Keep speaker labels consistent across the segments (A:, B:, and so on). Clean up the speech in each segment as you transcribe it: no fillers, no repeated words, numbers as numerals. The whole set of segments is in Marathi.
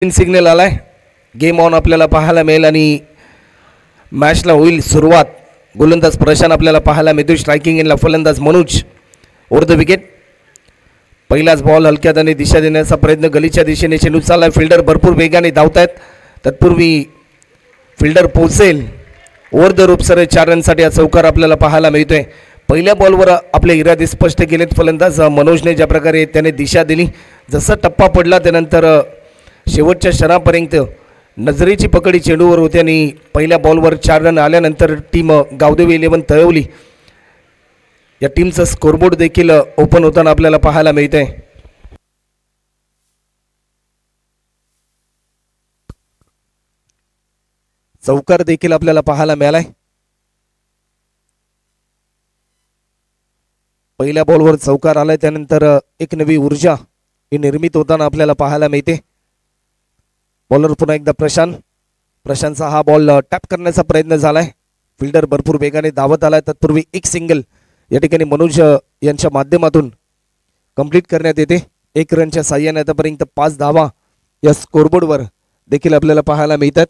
A: ग्रीन सिग्नल आलाय, गेम ऑन आपल्याला पाहायला मिळेल आणि मॅचला होईल सुरुवात. गोलंदाज प्रशांत आपल्याला पाहायला मिळतो, स्ट्रायकिंग इनला फलंदाज मनोज ओव्हर द विकेट. पहिलाच बॉल हलक्यात आणि दिशा देण्याचा प्रयत्न, गलीच्या दिशेने चेंडू चाललाय. फिल्डर भरपूर वेगाने धावतायत, तत्पूर्वी फिल्डर पोहोचेल. ओव्हर द रूप सर 4 रनसाठी हा चौकार आपल्याला पाहायला मिळतोय. पहिल्या बॉलवर आपले इरादे स्पष्ट केलेत फलंदाज मनोजने, ज्या प्रकारे त्याने दिशा दिली. जसा टप्पा पडला त्यानंतर शेवटच्या क्षणापर्यंत नजरेची पकडी चेंडूवर होती आणि पहिल्या बॉलवर 4 रन आल्यानंतर टीम गावदेवी 11 तळवली. या टीमचा स्कोरबोर्ड देखील ओपन होताना आपल्याला पाहायला मिळतंय. चौकार देखील आपल्याला पाहायला मिळालाय. पहिल्या बॉलवर चौकार आलाय, त्यानंतर एक नवी ऊर्जा ही निर्मित होताना आपल्याला पाहायला मिळते. बॉलर पुन्हा एकदा प्रशांतचा हा बॉल टॅप करण्याचा प्रयत्न झालाय. फिल्डर भरपूर वेगाने धावत आलाय, तत्पूर्वी एक सिंगल या ठिकाणी मनोज यांच्या माध्यमातून कंप्लीट करण्यात येते. 1 रनच्या साह्याने आतापर्यंत 5 धावा या स्कोरबोर्डवर देखील आपल्याला पाहायला मिळतात.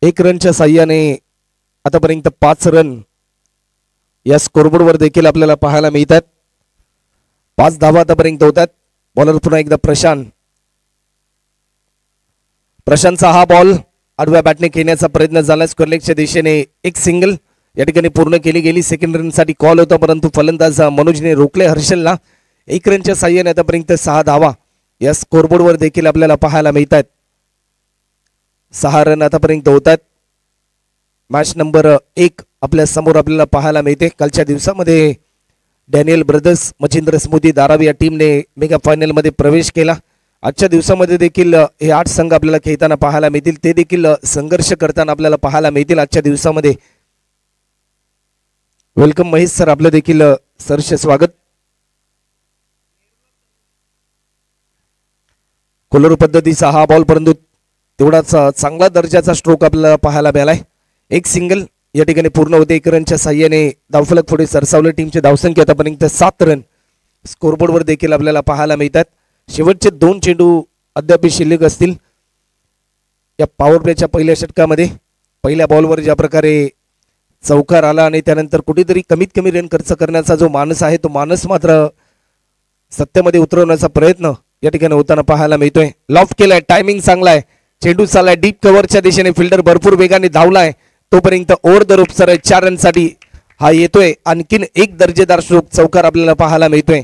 A: एक रनच्या साह्याने आतापर्यंत 5 रन या स्कोरबोर्डवर देखील आपल्याला पाहायला मिळतात. 5 धावा आतापर्यंत होतात. बॉलर पुन्हा एकदा प्रशांतचा हा बॉल आडव्या बॅटने खेळण्याचा प्रयत्न झाला. स्क्वेअरलेगच्या दिशेने एक सिंगल या ठिकाणी पूर्ण केली गेली. सेकंड रनसाठी कॉल होता, परंतु फलंदाज मनोजने रोखले हर्षलला. 1 रनच्या साह्याने आतापर्यंत 6 धावा या स्कोरबोर्डवर देखील आपल्याला पाहायला मिळतात. 6 रन आतापर्यंत होतात. मॅच नंबर 1 आपल्या समोर आपल्याला पाहायला मिळते. कालच्या दिवसामध्ये डॅनियल ब्रदर्स मच्छिंद्र स्मृती धारावी या टीमने मेगा फायनल मध्ये प्रवेश केला. आजच्या दिवसामध्ये देखील हे 8 संघ आपल्याला खेळताना पाहायला मिळतील. ते देखील संघर्ष करताना आपल्याला पाहायला मिळतील आजच्या दिवसामध्ये. वेलकम महेश सर, आपलं देखील सरस स्वागत. कोलर पद्धतीचा हा बॉल, परंतु तेवढाच चांगला दर्जाचा स्ट्रोक आपल्याला पाहायला मिळालाय. एक सिंगल या ठिकाणी पूर्ण होते. 1 रनच्या साह्याने धावफलक पुढे सरसावले. टीमचे धावसंख्या आतापर्यंत 7 रन स्कोरबोर्डवर देखील आपल्याला पाहायला मिळतात. शेवटचे 2 चेंडू अद्याप शिल्लक असतील या पॉवर प्लेच्या पहिल्या षटकामध्ये. पहिल्या बॉलवर ज्या प्रकारे चौकार आला आणि त्यानंतर कुठेतरी कमीत कमी रन खर्च करण्याचा जो मानस आहे, तो मानस मात्र सत्यामध्ये उतरवण्याचा प्रयत्न या ठिकाणी होताना पाहायला मिळतोय. लॉफ्ट केलाय, टायमिंग चांगला आहे, चेंडू चाललाय डीप कव्हरच्या दिशेने. फिल्डर भरपूर वेगाने धावलाय, तोपर्यंत ओव्हर द रूप सर 4 रनसाठी हा येतोय. आणखीन एक दर्जेदार स्ट्रोक चौकार आपल्याला पाहायला मिळतोय.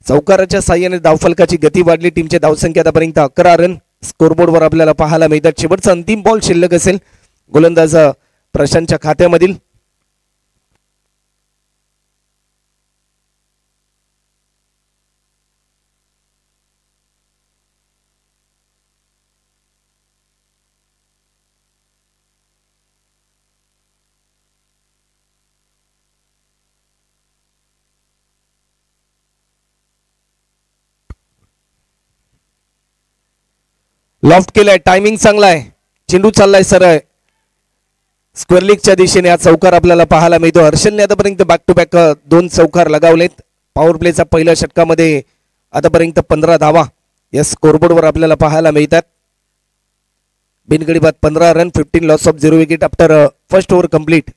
A: चौकाराच्या साह्याने धावफलकाची गती वाढली. टीमची धावसंख्या आतापर्यंत 11 रन स्कोरबोर्डवर आपल्याला पाहायला मिळतात. शेवटचा अंतिम बॉल शिल्लक असेल गोलंदाज प्रशांतच्या खात्यामधील. लॉफ्ट केलाय, टायमिंग चांगला आहे, चेंडू चाललाय सरळ स्क्वेअर लेगच्या दिशेने. हा चौकार आपल्याला पाहायला मिळतो. हर्षलने आतापर्यंत बॅक टू बॅक 2 चौकार लगावलेत. पॉवर प्लेचा पहिल्या षटकामध्ये आतापर्यंत 15 धावा या स्कोरबोर्डवर आपल्याला पाहायला मिळतात. बिनगडी बाद 15 run, 15 loss of 0 wicket after first over complete.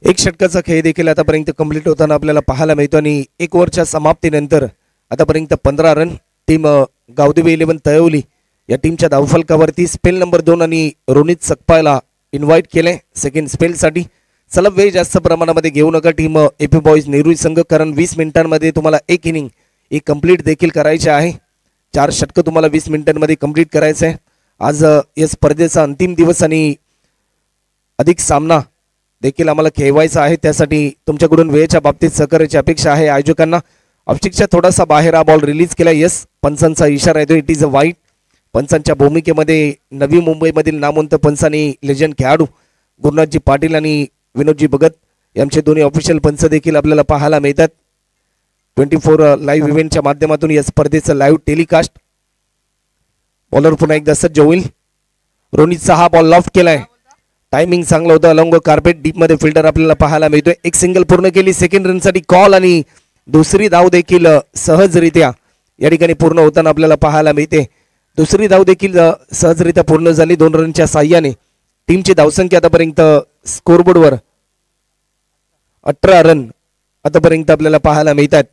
A: एक षटकाचा खेळ देखील आतापर्यंत कंप्लीट होताना आपल्याला पाहायला मिळतो आणि 1 ओव्हरच्या समाप्तीनंतर आतापर्यंत 15 रन टीम गावदेवी 11 तळवली या टीमच्या धावफलकावरती स्पेल नंबर 2 आणि रोनित सकपायला इन्व्हाइट केले सेकंड स्पेलसाठी. सलग वेळ जास्त प्रमाणामध्ये घेऊ नका टीम एपी बॉईज नेहरू संघ, कारण 20 मिनिटांमध्ये तुम्हाला एक इनिंग ही कंप्लीट देखील करायची आहे. 4 षटकं तुम्हाला 20 मिनिटांमध्ये कंप्लीट करायचं आहे. आज या स्पर्धेचा अंतिम दिवस आणि अधिक सामना देखील आम्हाला खेळवायचा आहे. त्यासाठी तुमच्याकडून वेळेच्या बाबतीत सहकार्याची अपेक्षा आहे. आयोजकांना ऑब्जेक्टच्या थोडासा बाहेर हा बॉल रिलीज केला. यस, पंचांचा इशारा येतो, इट इज अ वाईट. पंचांच्या भूमिकेमध्ये नवी मुंबईमधील नामवंत पंच आणि लेजंड खेळाडू गुरुनाथजी पाटील आणि विनोदजी भगत यांचे दोन्ही ऑफिशियल पंच देखील आपल्याला पाहायला मिळतात. 24 लाईव्ह इव्हेंटच्या माध्यमातून या स्पर्धेचं लाईव्ह टेलिकास्ट. बॉलर पुन्हा एकदा सज्ज होईल. रोनितचा हा बॉल लॉफ्ट केलाय. टायमिंग चांगलं होतं. अलॉंग कार्पेट डीप मध्ये फिल्डर आपल्याला पाहायला मिळतोय. एक सिंगल पूर्ण केली. सेकंड रनसाठी कॉल आणि दुसरी धाव देखील सहजरित्या या ठिकाणी पूर्ण होताना आपल्याला पाहायला मिळते. दुसरी धाव देखील सहजरित्या पूर्ण झाली. 2 रनच्या साह्याने टीमची धावसंख्या आतापर्यंत स्कोरबोर्डवर 18 रन आतापर्यंत आपल्याला पाहायला मिळतात.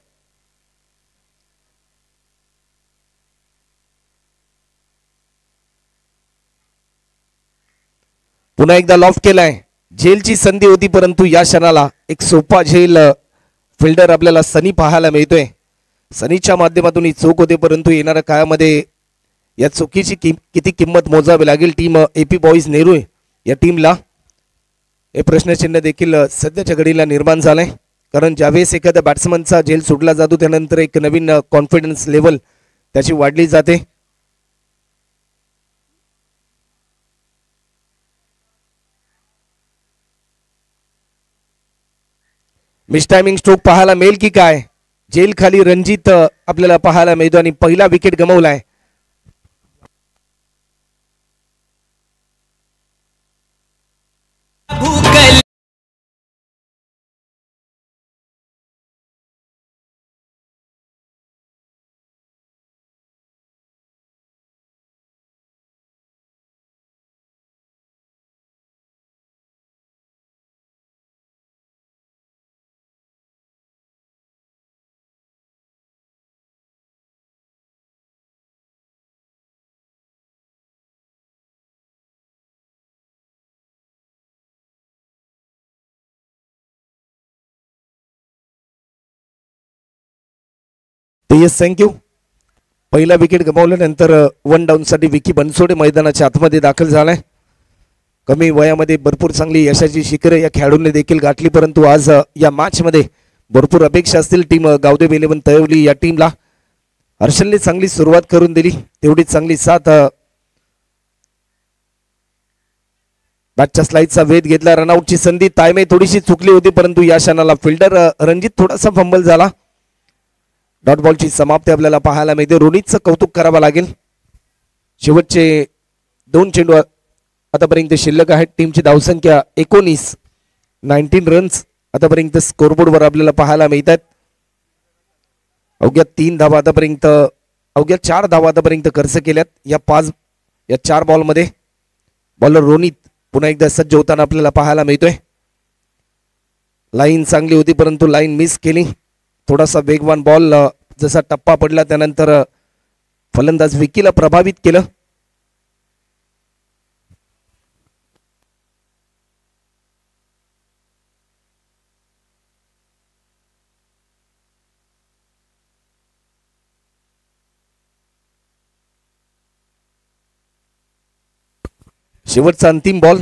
A: पुन्हा एकदा लॉफ्ट केलाय. झेलची संधी होती, परंतु या क्षणाला एक सोपा झेल फिल्डर आपल्याला सनी पाहायला मिळतोय. सनीच्या माध्यमातून ही चूक होते, परंतु येणाऱ्या काळामध्ये या चुकीची किती किंमत मोजावी लागेल टीम एपी बॉईज नेहरू या टीमला, हे प्रश्नचिन्ह देखील सध्याच्या घडीला निर्माण झालंय. कारण ज्यावेळेस एखाद्या बॅट्समनचा झेल सुटला जातो त्यानंतर एक नवीन कॉन्फिडन्स लेवल त्याची वाढली जाते. मिस टायमिंग स्ट्रोक पाहायला मिळेल की काय. जेल खाली रणजित आपल्याला पाहायला मिळतो आणि पहिला विकेट गमावलाय. Yes, thank you. पहिला विकेट गमावल्यानंतर 1 डाऊन साठी विकी बनसोडे मैदानाच्या आतमध्ये दाखल झालाय. कमी वयामध्ये भरपूर चांगली यशाची शिखरे या खेळाडूंनी देखील गाठली, परंतु आज या मॅच मध्ये भरपूर अपेक्षा असतील टीम गावदेव 11 तळवली या टीमला. हर्षलने चांगली सुरुवात करून दिली, तेवढीच चांगली साथ बॅटच्या स्लाइडचा वेध घेतला. रनआउटची संधी तायमे थोडीशी चुकली होती, परंतु या क्षणाला फिल्डर रणजित थोडासा फंबल झाला. डॉट बॉलची समाप्ती आपल्याला पाहायला मिळते. रोनितचं कौतुक करावं लागेल. शेवटचे 2 चेंडू आतापर्यंत शिल्लक आहेत. टीमची धावसंख्या 19 रन्स आतापर्यंत स्कोरबोर्डवर आपल्याला पाहायला मिळतात. अवघ्या 3 धावा आतापर्यंत, अवघ्या 4 धावा आतापर्यंत खर्च केल्यात या 4 बॉलमध्ये. बॉलर रोनित पुन्हा एकदा सज्ज होताना आपल्याला पाहायला मिळतोय. लाईन चांगली होती, परंतु लाईन मिस केली. थोडासा वेगवान बॉल जसा टप्पा पडला त्यानंतर फलंदाज विकीला प्रभावित केलं. शेवटचा अंतिम बॉल.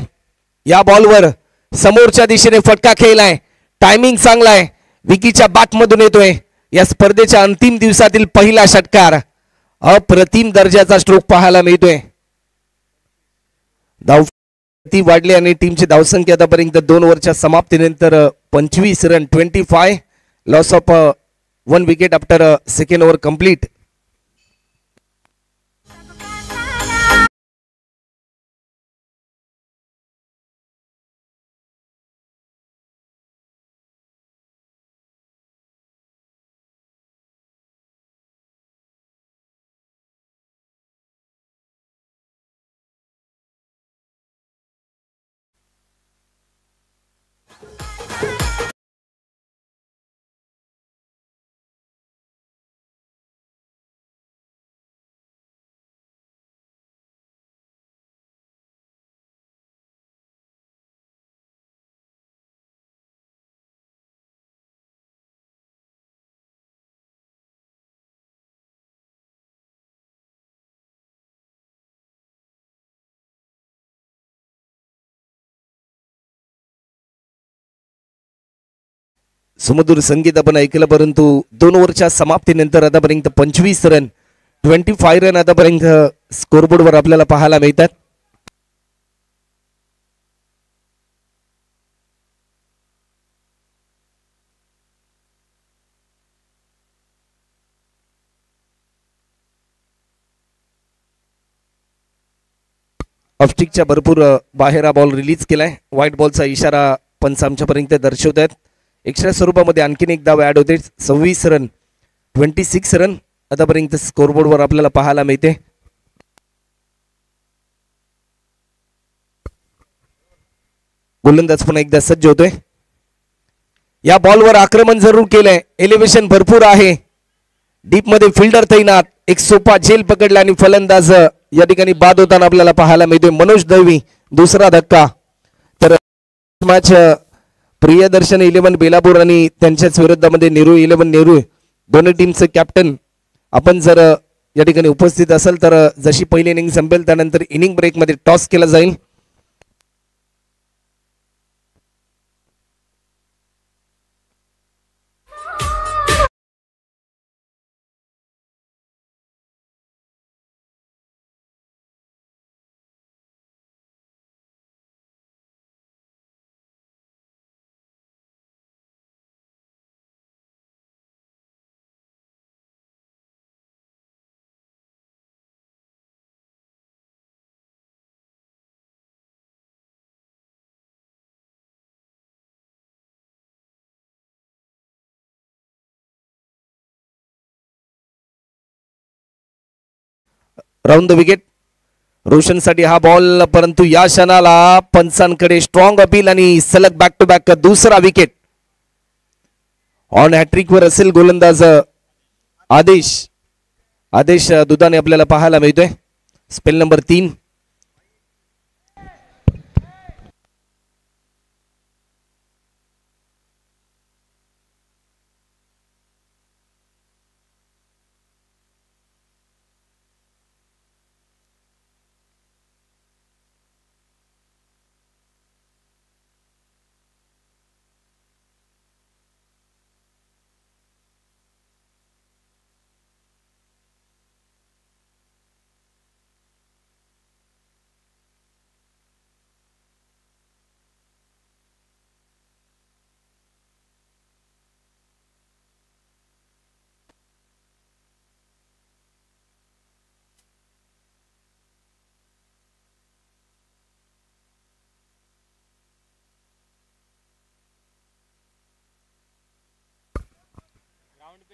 A: या बॉलवर समोरच्या दिशेने फटका खेळलाय. टायमिंग चांगलाय. विकीच्या बॅटमधून येतोय. या स्पर्धेच्या अंतिम दिवसातील पहिला षटकार. अप्रतिम दर्जाचा स्ट्रोक पाहायला मिळतोय. धाव वाढली आणि टीमची धावसंख्या आतापर्यंत 2 ओव्हरच्या समाप्तीनंतर 25 run, 25. Loss of 1 wicket after second over complete. सुमधुर संगीत आपण ऐकलं, परंतु 2 ओव्हरच्या समाप्तीनंतर आतापर्यंत 25 रन 25 रन आतापर्यंत स्कोरबोर्डवर आपल्याला पाहायला मिळतात. ऑफस्टिकच्या भरपूर बाहेर हा बॉल रिलीज केलाय. व्हाईट बॉलचा इशारा पंच आमच्यापर्यंत दर्शवत आहेत. एक्स्ट्रा स्वरूपामध्ये आणखीन एक धाव ऍड होते. 26 रन 26 रन आतापर्यंत स्कोरबोर्डवर आपल्याला पाहायला मिळते. गोलंदाज पुन्हा एकदा सज्ज होतोय. या बॉलवर आक्रमण जरूर केलंय. एलिव्हेशन भरपूर आहे. डीप मध्ये फिल्डर तैनात. एक सोपा झेल पकडला आणि फलंदाज या ठिकाणी बाद होताना आपल्याला पाहायला मिळतोय. मनोज दळवी दुसरा धक्का. तर मॅच प्रियदर्शन 11 बेलापूर आणि त्यांच्याच विरोधामध्ये नेहरू 11 नेहरू दोन्ही टीमचे कॅप्टन आपण जर या ठिकाणी उपस्थित असेल तर जशी पहिली इनिंग संपेल त्यानंतर इनिंग ब्रेक मध्ये टॉस केला जाईल. राऊंड द विकेट रोशनसाठी हा बॉल, परंतु या क्षणाला पंचांकडे स्ट्रॉंग अपील आणि सलग बॅक टू बॅक दुसरा विकेट. ऑन हॅट्रिक वर असेल गोलंदाज आदेश दुधाने आपल्याला पाहायला मिळतोय. Spell number 3.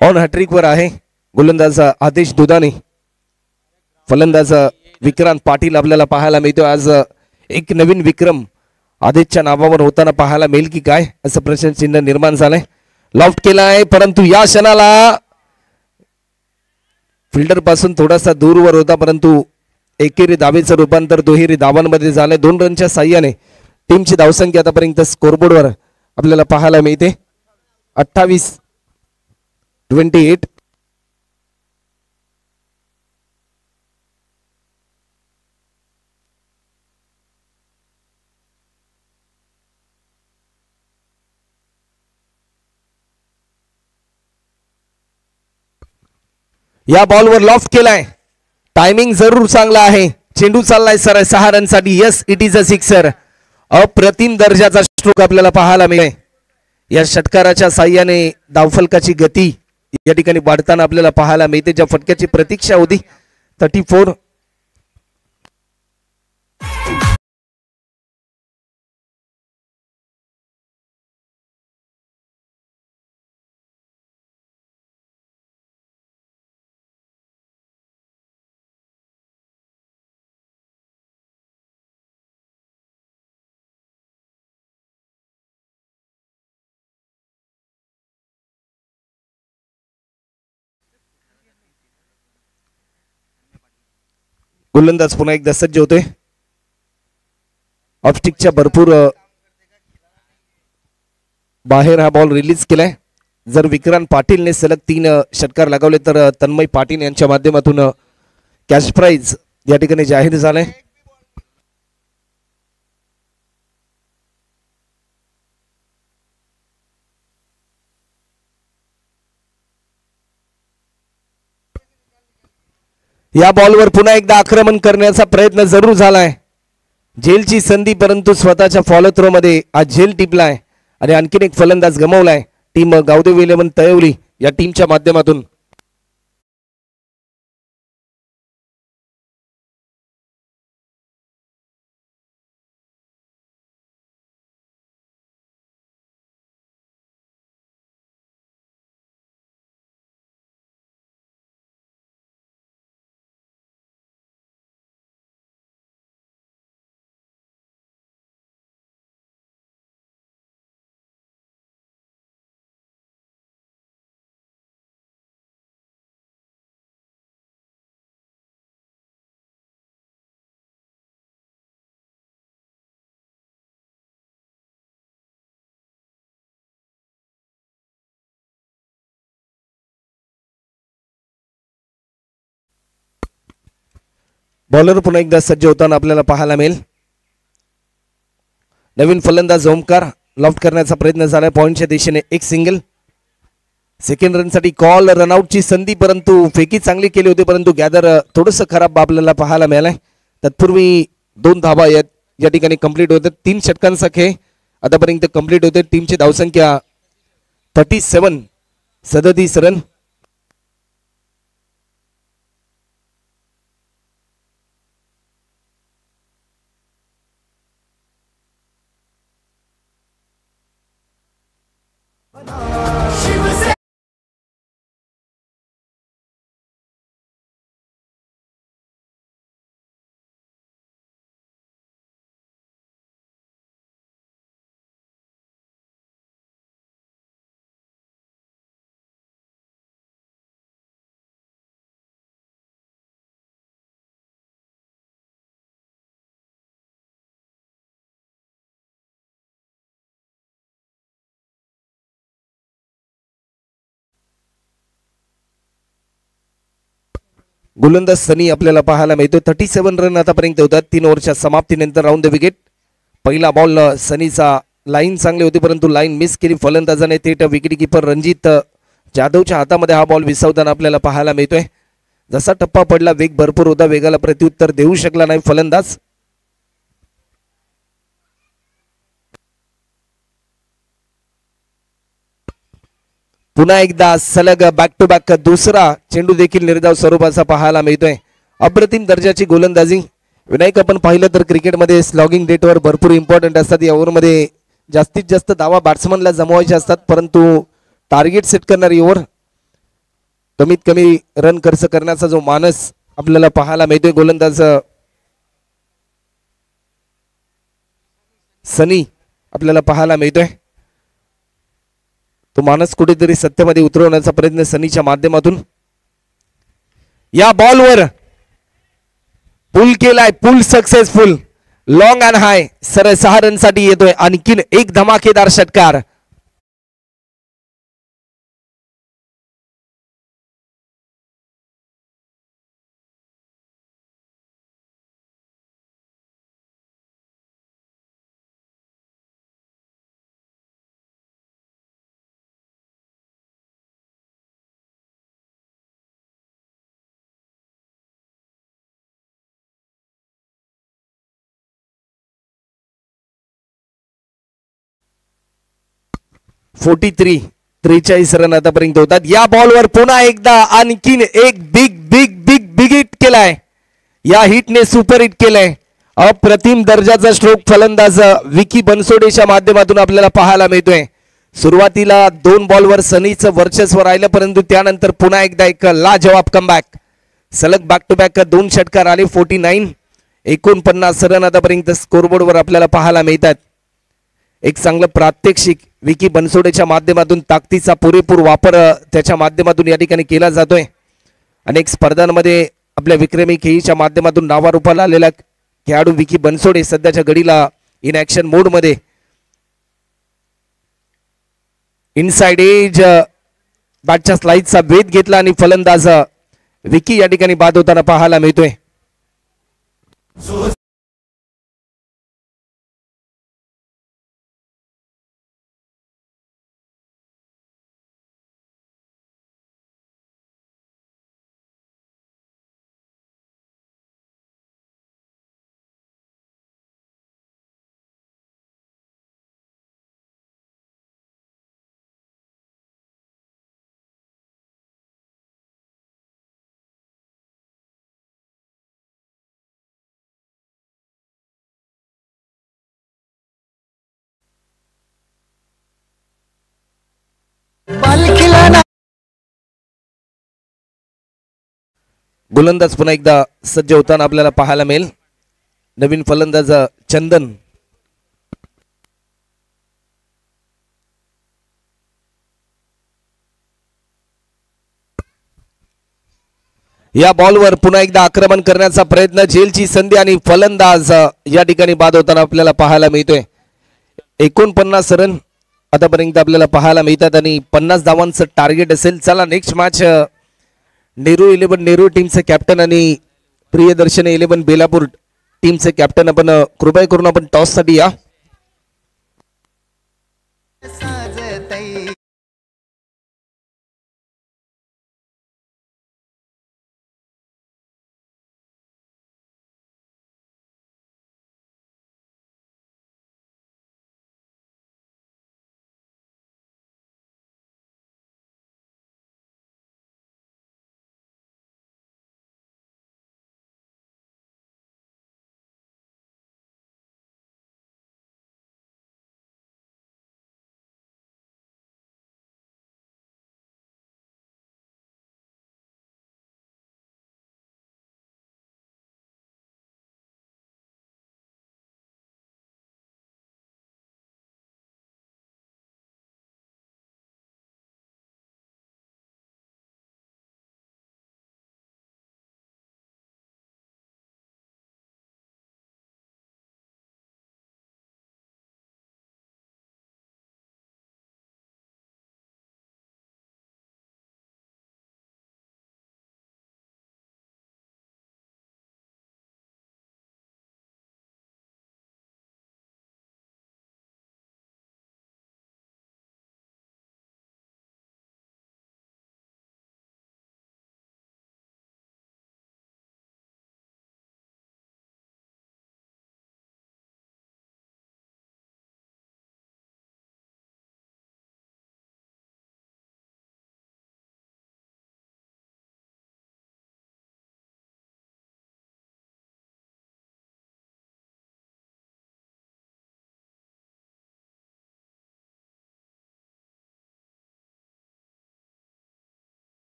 A: ऑन हॅट्रिक वर आहे गोलंदाज आदेश दुधाने. फलंदाज विक्रांत पाटील आपल्याला पाहायला मिळतो. आज एक नवीन विक्रम आदेशच्या नावावर होताना पाहायला मिळेल की काय असं प्रश्नचिन्ह निर्माण झालंय. लॉफ्ट केला आहे, परंतु या क्षणाला फिल्डर पासून थोडासा दूरवर होता, परंतु एकेरी धावेचं रूपांतर दुहेरी धावांमध्ये झालंय. 2 रनच्या साह्याने टीमची धावसंख्या आतापर्यंत स्कोरबोर्डवर आपल्याला पाहायला मिळते 28-28. या बॉलवर लॉफ्ट केलाय. टायमिंग जरूर चांगला आहे. चेंडू चाललाय सर 6 रनसाठी. Yes, it is a sixer. अप्रतिम दर्जाचा स्ट्रोक आपल्याला पाहायला मिळेल. या षटकाराच्या साह्याने धावफलकाची गती या ठिकाणी वाढताना आपल्याला पाहायला मिळते. ज्या फटक्याची प्रतीक्षा होती 34. गोलंदाज पुन्हा एकदा सज्ज होतोय. ऑफस्टिकच्या भरपूर बाहेर हा बॉल रिलीज केलाय. जर विक्रांत पाटीलने सलग 3 षटकार लगावले तर तन्मय पाटील यांच्या माध्यमातून कॅश प्राइज या ठिकाणी जाहीर झालाय. या बॉलवर पुन्हा एकदा आक्रमण करण्याचा प्रयत्न जरूर झालाय. झेलची संधी परंतु स्वतःच्या फॉलो थ्रो मध्ये आज झेल टिपलाय आणि आणखीन एक फलंदाज गमावलाय टीम गावदेवी 11 तळवली या टीमच्या माध्यमातून. बॉलर पुन्हा एकदा सज्ज होताना आपल्याला पाहायला मिळेल. नवीन फलंदाज ओमकार लॉफ्ट करण्याचा प्रयत्न झालाय पॉइंटच्या दिशेने. एक सिंगल. सेकंड रनसाठी कॉल रनआउटची संधी परंतु फेकी चांगली केली होती परंतु गॅदर थोडस खराब आपल्याला पाहायला मिळालाय. तत्पूर्वी 2 धाबा या ठिकाणी कंप्लीट होते. 3 षटकांचा खेळ आतापर्यंत कंप्लीट होते. टीमची धावसंख्या 37 37 रन. गोलंदाज सनी आपल्याला पाहायला मिळतो. 37 रन आतापर्यंत होतात 3 ओव्हरच्या समाप्तीनंतर. Round the wicket. पहिला बॉल सनीचा लाईन चांगली होती परंतु लाईन मिस केली फलंदाजाने. थेट विकेट किपर रणजित जाधवच्या हातामध्ये हा बॉल विसावताना आपल्याला पाहायला मिळतोय. जसा टप्पा पडला वेग भरपूर होता. वेगाला प्रत्युत्तर देऊ शकला नाही फलंदाज. पुन्हा एकदा सलग बॅक टू बॅक दुसरा चेंडू देखील निर्धाव स्वरूपाचा पाहायला मिळतोय. अप्रतिम दर्जाची गोलंदाजी. विनायक आपण पाहिलं तर क्रिकेटमध्ये स्लॉगिंग डेटवर भरपूर इम्पॉर्टंट असतात. या ओव्हरमध्ये जास्तीत जास्त धावा बॅट्समनला जमवायचे असतात परंतु टार्गेट सेट करणारी ओव्हर कमीत कमी रन खर्च करण्याचा जो मानस आपल्याला पाहायला मिळतोय गोलंदाज सनी आपल्याला पाहायला मिळतोय. तो मानस कुठेतरी सत्यामध्ये उतरवण्याचा प्रयत्न सनीच्या माध्यमातून. या बॉलवर पुल केलाय. पुल सक्सेसफुल. Long and high. सरळ 6 रनसाठी येतोय. आणखीन एक धमाकेदार षटकार. फोर्टी 43 रन आतापर्यंत होतात. या बॉलवर पुन्हा एकदा आणखीन एक big big big big hit केलाय. या हिटने सुपर हिट केलंय. अप्रतिम दर्जाचा स्ट्रोक फलंदाज विकी बनसोडेच्या माध्यमातून आपल्याला पाहायला मिळतोय. सुरुवातीला 2 बॉलवर सनीचं वर्चस्व राहिलं परंतु त्यानंतर पुन्हा एकदा एक लाजवाब कमबॅक. सलग बॅक टू बॅक 2 षटकार आले. 49 49 रन आतापर्यंत स्कोरबोर्डवर आपल्याला पाहायला मिळतात. एक चांगलं प्रात्यक्षिक विकी बनसोडेच्या माध्यमातून ताकदीचा पुरेपूर वापर त्याच्या माध्यमातून या ठिकाणी केला जातोय. अनेक स्पर्धांमध्ये आपल्या विक्रमी खेळीच्या माध्यमातून नावारूपाला आलेला खेळाडू विकी बनसोडे सध्याच्या घडीला इन ऍक्शन मोड मध्ये इनसाइड एज बॅटच्या स्लाइडचा वेध घेतला आणि फलंदाज विकी या ठिकाणी बाद होताना पाहायला मिळतोय. गोलंदाज पुन्हा एकदा सज्ज होताना आपल्याला पाहायला मिळेल. नवीन फलंदाज चंदन. या बॉलवर पुन्हा एकदा आक्रमण करण्याचा प्रयत्न, झेलची संधी आणि फलंदाज या ठिकाणी बाद होताना आपल्याला पाहायला मिळतोय. 49 रन आतापर्यंत आपल्याला पाहायला मिळतात आणि 50 धावांचं टार्गेट असेल. चला नेक्स्ट मॅच नेहरू 11 नेहरू टीमचे कॅप्टन आणि प्रियदर्शनी 11 बेलापूर टीमचे कॅप्टन आपण कृपया करून आपण टॉस साठी या.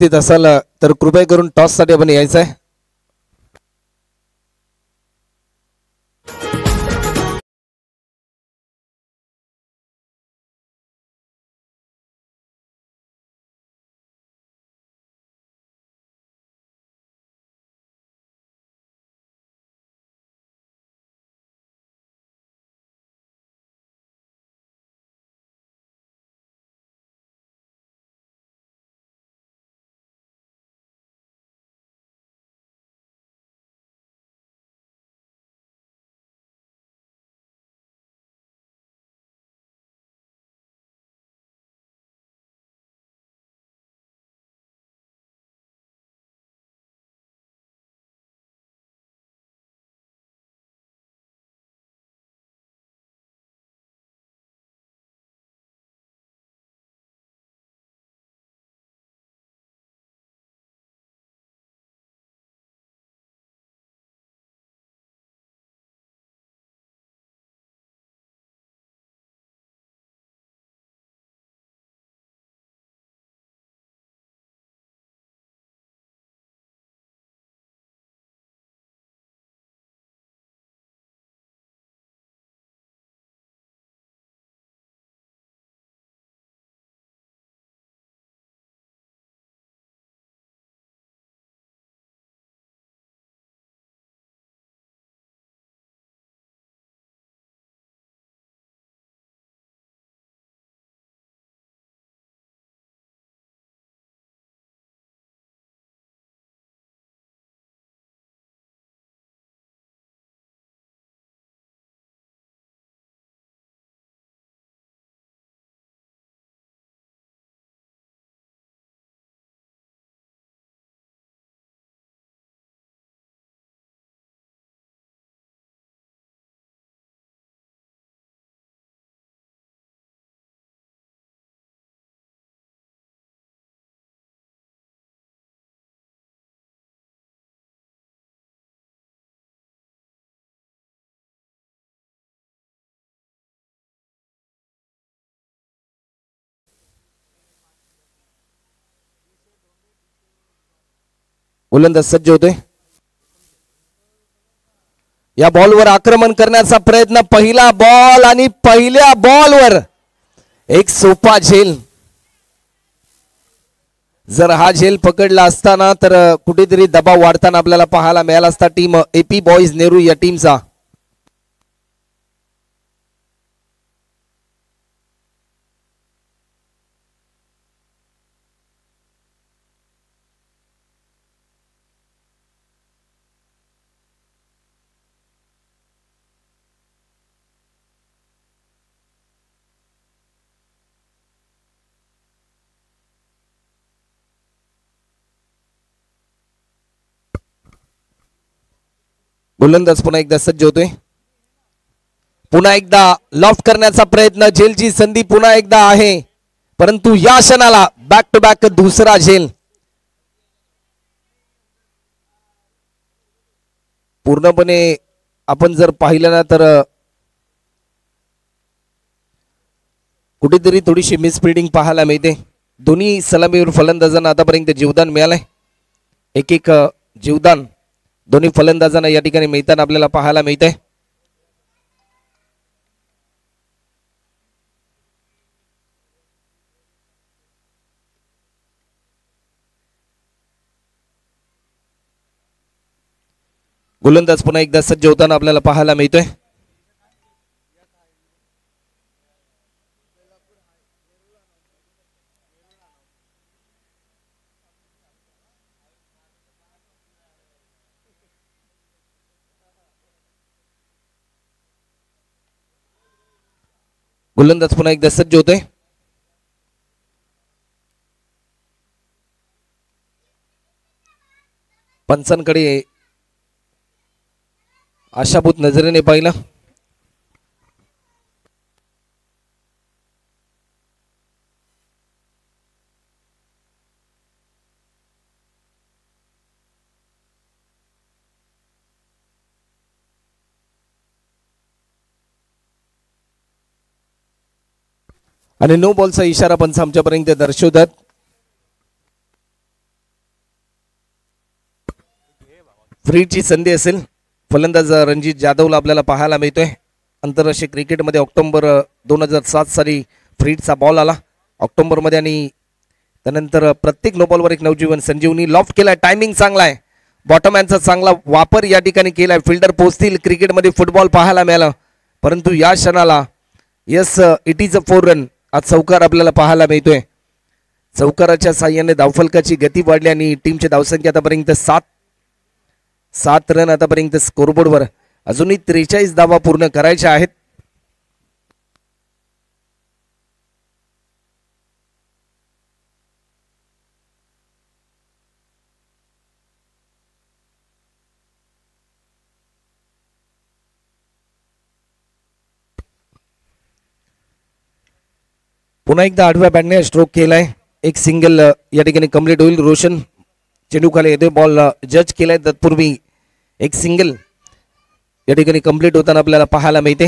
A: असाल तर कृपया करून टॉस साठी आपण यायचं आहे. गोलंदाज सज्ज होतोय. या बॉलवर आक्रमण करण्याचा प्रयत्न. पहिला बॉल आणि पहिल्या बॉलवर एक सोपा झेल. जर हा झेल पकडला असताना तर कुठेतरी दबाव वाढताना आपल्याला पाहायला मिळाला असता टीम एपी बॉईज नेहरू या टीमचा. गोलंदाज पुन्हा एकदा सज्ज होतोय. पुन्हा एकदा लॉफ्ट करण्याचा प्रयत्न. झेलची संधी पुन्हा एकदा आहे, परंतु या क्षणाला बॅक टू बॅक दुसरा झेल. पूर्णपणे आपण जर पाहिलं ना तर कुठेतरी थोडीशी मिसफिल्डिंग पाहायला मिळते. दोन्ही सलामीवर फलंदाजांना आतापर्यंत जीवदान मिळालंय. एक एक जीवदान दोन्ही फलंदाजांना या ठिकाणी मिळताना आपल्याला पाहायला मिळतंय. गोलंदाज पुन्हा एकदा सज्ज होताना आपल्याला पाहायला मिळतोय. गोलंदाज पुन्हा एकदा सज्ज होतोय. पंचांकडे आशाभूत नजरेने पाहिलं. आणि नो बॉलचा इशारा पंच आमच्यापर्यंत दर्शवतात. फ्रीची संधी असेल. फलंदाज रणजित जाधवला आपल्याला पाहायला मिळतोय. आंतरराष्ट्रीय क्रिकेटमध्ये ऑक्टोबर 2007 साली फ्रीडचा बॉल आला ऑक्टोबरमध्ये, आणि त्यानंतर प्रत्येक नो बॉलवर एक नवजीवन संजीवनी. लॉफ्ट केलाय, टायमिंग चांगला आहे, बॉटमॅनचा चांगला वापर या ठिकाणी केलाय. फिल्डर पोहोचतील. क्रिकेटमध्ये फुटबॉल पाहायला मिळाला, परंतु या क्षणाला yes it is a 4 run. आज चौकार आपल्याला पाहायला मिळतोय. चौकाराच्या साह्याने धावफलकाची गती वाढली आणि टीमची धावसंख्या आतापर्यंत 7 रन आतापर्यंत स्कोरबोर्डवर. अजूनही 43 धावा पूर्ण करायच्या आहेत. पुन्हा एकदा आडव्या बॅटने स्ट्रोक केलाय. एक सिंगल या ठिकाणी कंप्लीट होईल. रोशन चेंडू खाली येतोय. बॉल जज केलाय. तत्पूर्वी एक सिंगल या ठिकाणी कंप्लीट होताना आपल्याला पाहायला मिळते.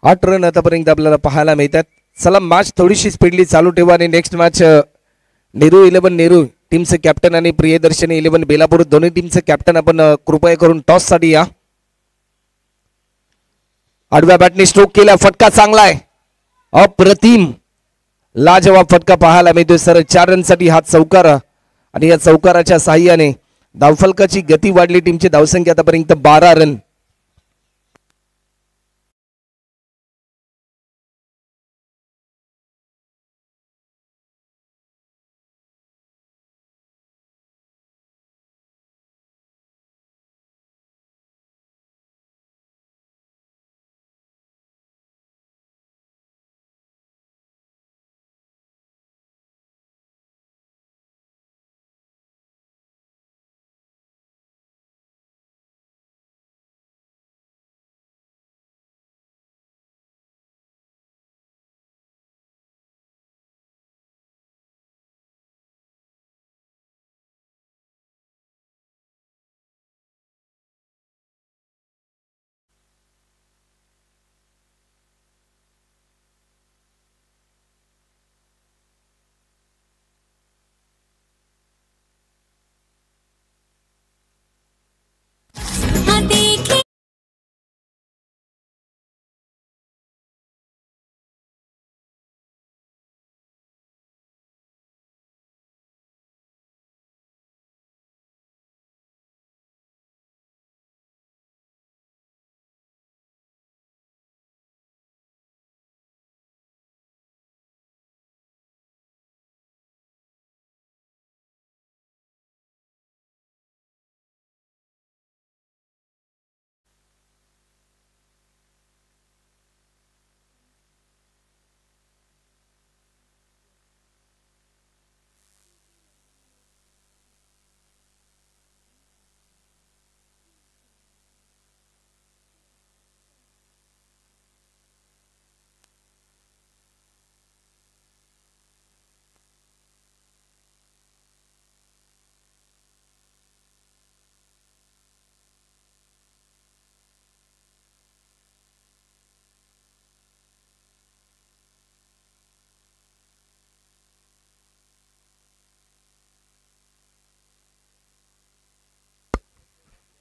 A: आठ रन आतापर्यंत आपल्याला पाहायला मिळतात. चला मॅच थोडीशी स्पीडली चालू ठेवा आणि नेक्स्ट मॅच नेहरू 11 नेहरू टीमचे कॅप्टन आणि प्रियदर्शनी 11 बेलापूर दोन्ही टीमचे कॅप्टन आपण कृपया करून टॉस साठी या. आडव्या बॅटने स्ट्रोक केला. फटका चांगला आहे, अप्रतिम लाजवाब फटका पाहायला मिळतोय सर. 4 रनसाठी हा चौकार आणि या चौकाराच्या साह्याने धावफलकाची गती वाढली. टीमची धावसंख्या आतापर्यंत 12 रन.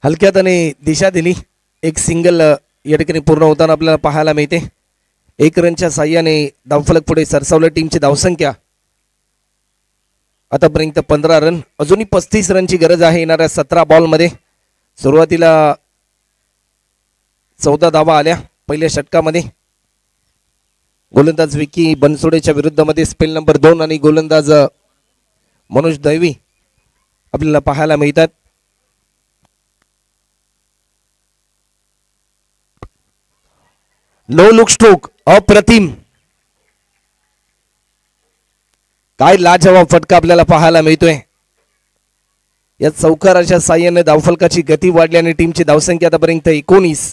A: हलक्यात दिशा दिली. एक सिंगल या ठिकाणी पूर्ण होताना आपल्याला पाहायला मिळते. 1 रनच्या साह्याने धावफलक पुढे सरसावलं. टीमची धावसंख्या आतापर्यंत 15 रन. अजूनही 35 रनची गरज आहे येणाऱ्या 17 बॉलमध्ये. सुरुवातीला 14 धावा आल्या पहिल्या षटकामध्ये. गोलंदाज विकी बनसोडेच्या विरुद्धमध्ये स्पेल नंबर 2 आणि गोलंदाज मनोज दैवी आपल्याला पाहायला मिळतात. नो लुक स्ट्रोक अप्रतिम. काय लाजवाब फटका आपल्याला पाहायला मिळतोय. या चौकाराच्या साह्याने धावफलकाची गती वाढल्याने टीमची धावसंख्या आतापर्यंत 19.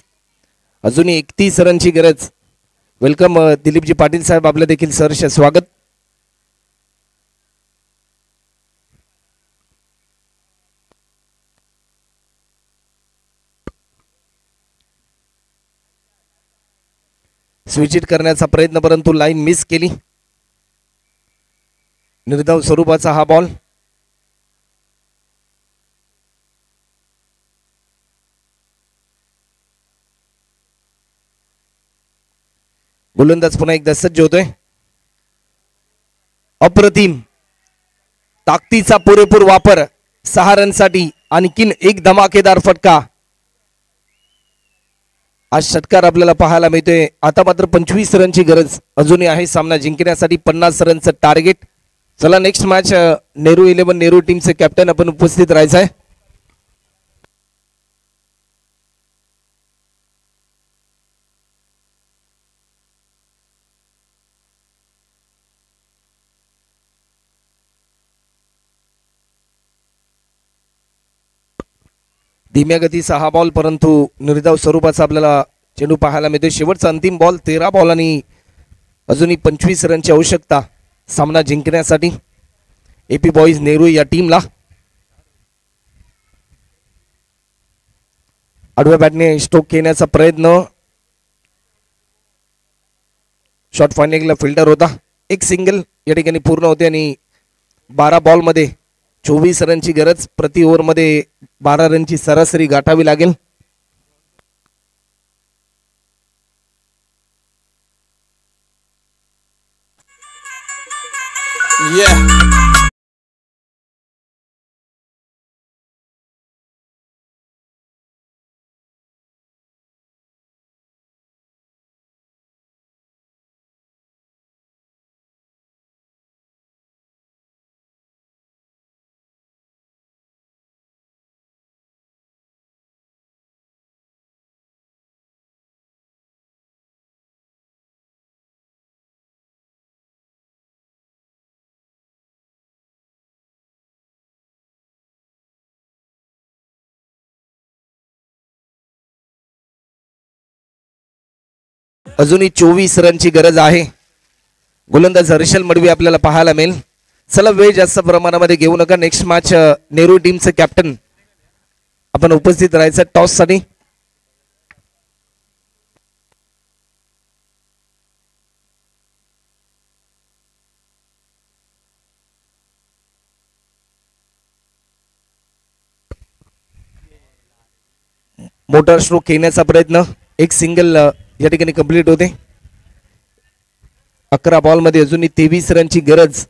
A: अजूनही 31 रनची गरज. वेलकम दिलीपजी पाटील साहेब, आपलं देखील सहर्ष स्वागत. स्विच इट करण्याचा प्रयत्न परंतु लाईन मिस केली. निर्धाव स्वरूपाचा हा बॉल. गोलंदाज पुन्हा एकदा सज्ज होतोय. अप्रतिम ताकदीचा पुरेपूर वापर. 6 रनसाठी आणखीन एक धमाकेदार फटका. आज षटकार आपल्याला पाहायला मिळतोय. आता मात्र 25 रनची गरज अजूनही आहे सामना जिंकण्यासाठी. 50 रनचं टार्गेट. चला नेक्स्ट मॅच नेहरू 11 नेहरू टीमचे कॅप्टन आपण उपस्थित राहायचं आहे. धीम्या गतीचा हा बॉल परंतु निर्धाव स्वरूपाचा आपल्याला चेंडू पाहायला मिळतोय. शेवटचा अंतिम बॉल. 13 बॉल आणि अजूनही 25 रनची आवश्यकता सामना जिंकण्यासाठी एपी बॉईज नेहरू या टीमला. आडव्या बॅटने स्ट्रोक घेण्याचा प्रयत्न. शॉर्ट फायनलला फिल्डर होता. एक सिंगल या ठिकाणी पूर्ण होते आणि 12 बॉलमध्ये 24 रनची गरज. प्रति ओव्हरमध्ये 12 रनची सरासरी गाठावी लागेल. अजूनही 24 रनची गरज आहे. गोलंदाज हर्षल मडवी आपल्याला पाहायला मिळेल. चला वेळ जास्त प्रमाणामध्ये घेऊ नका. नेक्स्ट मॅच नेहरू टीमचे कॅप्टन आपण उपस्थित राहायचं टॉस साठी. मोटर स्ट्रोक घेण्याचा प्रयत्न. एक सिंगल या ठिकाणी कंप्लीट होते. 11 बॉलमध्ये अजूनही 23 रनची गरज.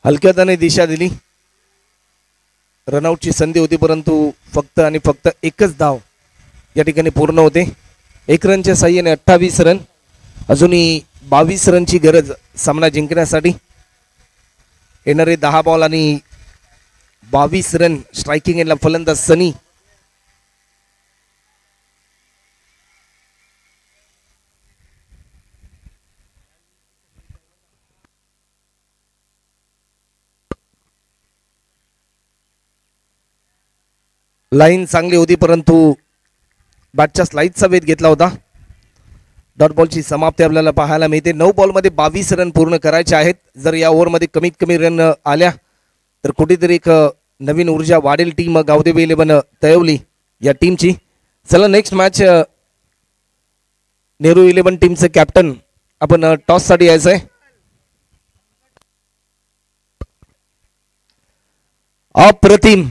A: हलक्यात दिशा दिली. रनआउटची संधी होती परंतु फक्त आणि फक्त एकच धाव या ठिकाणी पूर्ण होते. 1 रनच्या साह्याने 28 रन. अजूनही 22 रनची गरज सामना जिंकण्यासाठी. येणारे 10 बॉल आणि 22 रन. स्ट्रायकिंग एंडला फलंदाज सनी. लाईन चांगली होती परंतु बॅटच्या स्लाइडचा वेध घेतला होता. डॉट बॉलची समाप्ती आपल्याला पाहायला मिळते. 9 बॉलमध्ये 22 रन पूर्ण करायचे आहेत. जर या ओव्हरमध्ये कमीत कमी रन आल्या तर कुठेतरी एक नवीन ऊर्जा वाढेल टीम गावदेवी 11 तळवली या टीमची. चला नेक्स्ट मॅच नेहरू 11 टीमचं कॅप्टन आपण टॉस साठी यायचं आहे. अप्रतिम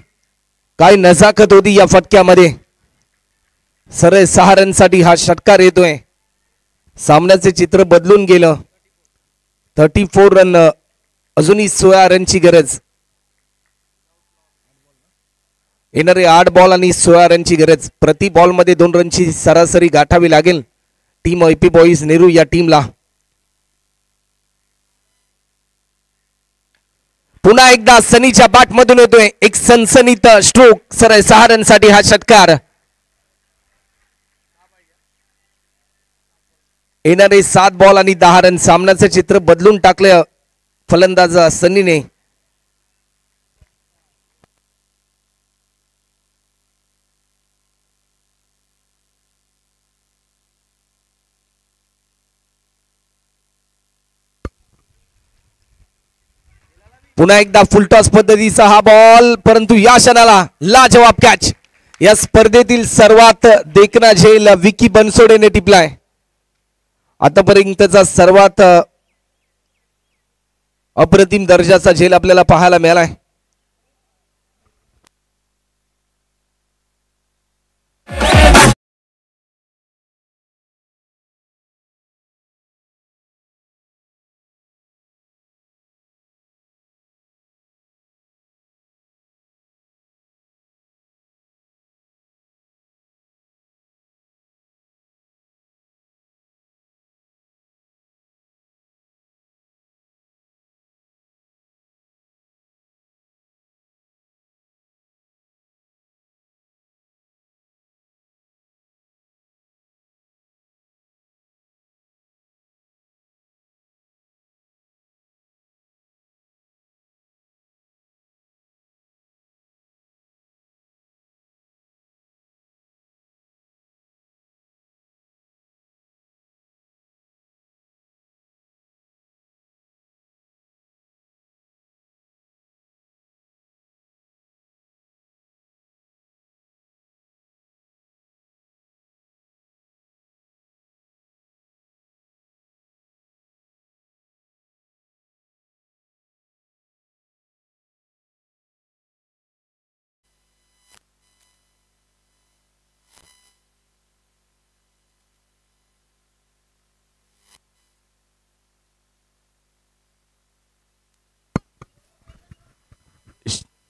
A: काय नजाकत होती या फटक्यामध्ये. सरळ 6 रनसाठी हा षटकार येतोय. सामन्याचे चित्र बदलून गेलं. 34 रन अजूनही 16 रनची गरज. येणारे 8 बॉल आणि 16 रनची गरज. प्रति बॉल मध्ये 2 रनची सरासरी गाठावी लागेल टीम एपी बॉईज नेहरू या टीमला. पुन्हा एकदा सनीच्या बॅट मधून येतोय एक सनसनीत स्ट्रोक. सरळ 6 रनसाठी हा षटकार. येणारे 7 बॉल आणि 10 रन. सामन्याचं चित्र बदलून टाकलं फलंदाज सनीने. पुन्हा एकदा फुलटॉस पद्धतीचा हा बॉल परंतु या क्षणाला लाजवाब कॅच. या स्पर्धेतील सर्वात देखणा झेल विकी बनसोडेने टिपलाय. आतापर्यंतचा सर्वात अप्रतिम दर्जाचा झेल आपल्याला पाहायला मिळालाय.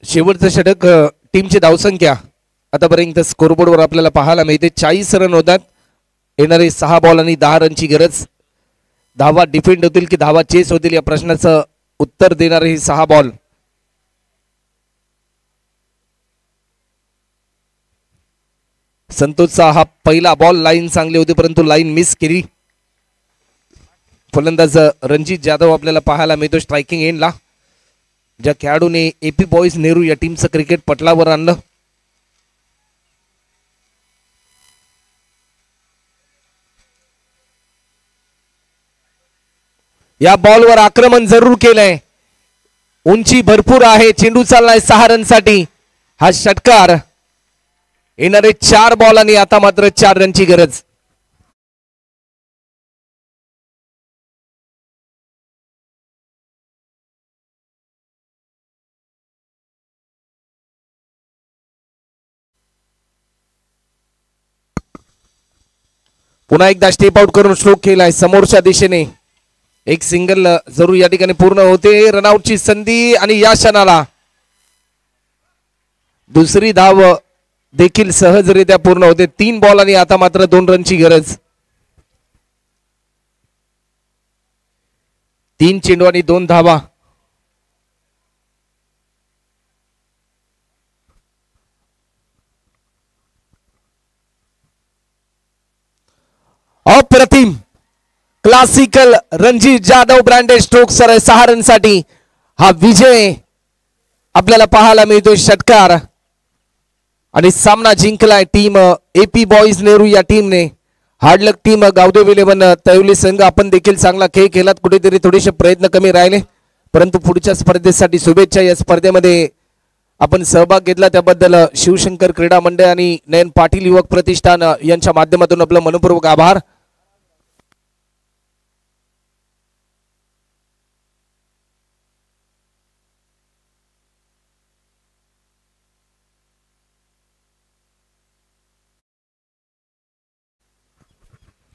A: शेवटचं षटक टीमची धावसंख्या आतापर्यंत स्कोरबोर्डवर आपल्याला पाहायला मिळते. 40 रन होतात. येणारे 6 बॉल आणि 10 रनची गरज. धावा डिफेंड होतील की धावा चेस होतील या प्रश्नाचं उत्तर देणारे हे 6 बॉल. संतोषचा हा पहिला बॉल. लाईन चांगली होती परंतु लाईन मिस केली. फलंदाज रणजित जाधव आपल्याला पाहायला मिळतो स्ट्रायकिंग एंडला. ज्या खेळाडूने एपी बॉईज नेहरू या टीमचं क्रिकेट पटलावर आणलं. या बॉलवर आक्रमण जरूर केलंय. उंची भरपूर आहे. चेंडू चाललाय 6 रनसाठी हा षटकार. येणारे 4 बॉल आणि आता मात्र 4 रनची गरज. पुन्हा एकदा स्टेप आउट करून स्ट्रोक केलाय समोरच्या दिशेने. एक सिंगल जरूर या ठिकाणी पूर्ण होते. रनआउटची संधी आणि या क्षणाला दुसरी धाव देखील सहजरित्या पूर्ण होते. 3 बॉल आणि आता मात्र 2 रनची गरज. 3 चेंडू आणि 2 धावा. अप्रतिम classical Ranjit Jadhav branded stroke. सरळ 6 रनसाठी हा विजय आपल्याला पाहायला मिळतो षटकार. आणि सामना जिंकलाय टीम एपी बॉईज नेहरू या टीमने. हार्डलक टीम गावदेव 11 तैवली संघ, आपण देखील चांगला खेळ केलात. कुठेतरी थोडेसे प्रयत्न कमी राहिले, परंतु पुढच्या स्पर्धेसाठी शुभेच्छा. या स्पर्धेमध्ये आपण सहभाग घेतला त्याबद्दल शिवशंकर क्रीडा मंडळ आणि नयन पाटील युवक प्रतिष्ठान यांच्या माध्यमातून आपलं मनपूर्वक आभार.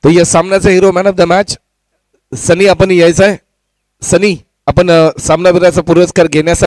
A: तो या सामन्याचा hero man of the match Sunny आपण यायचा आहे. सनी आपण सामनावीराचा पुरस्कार घेण्यासाठी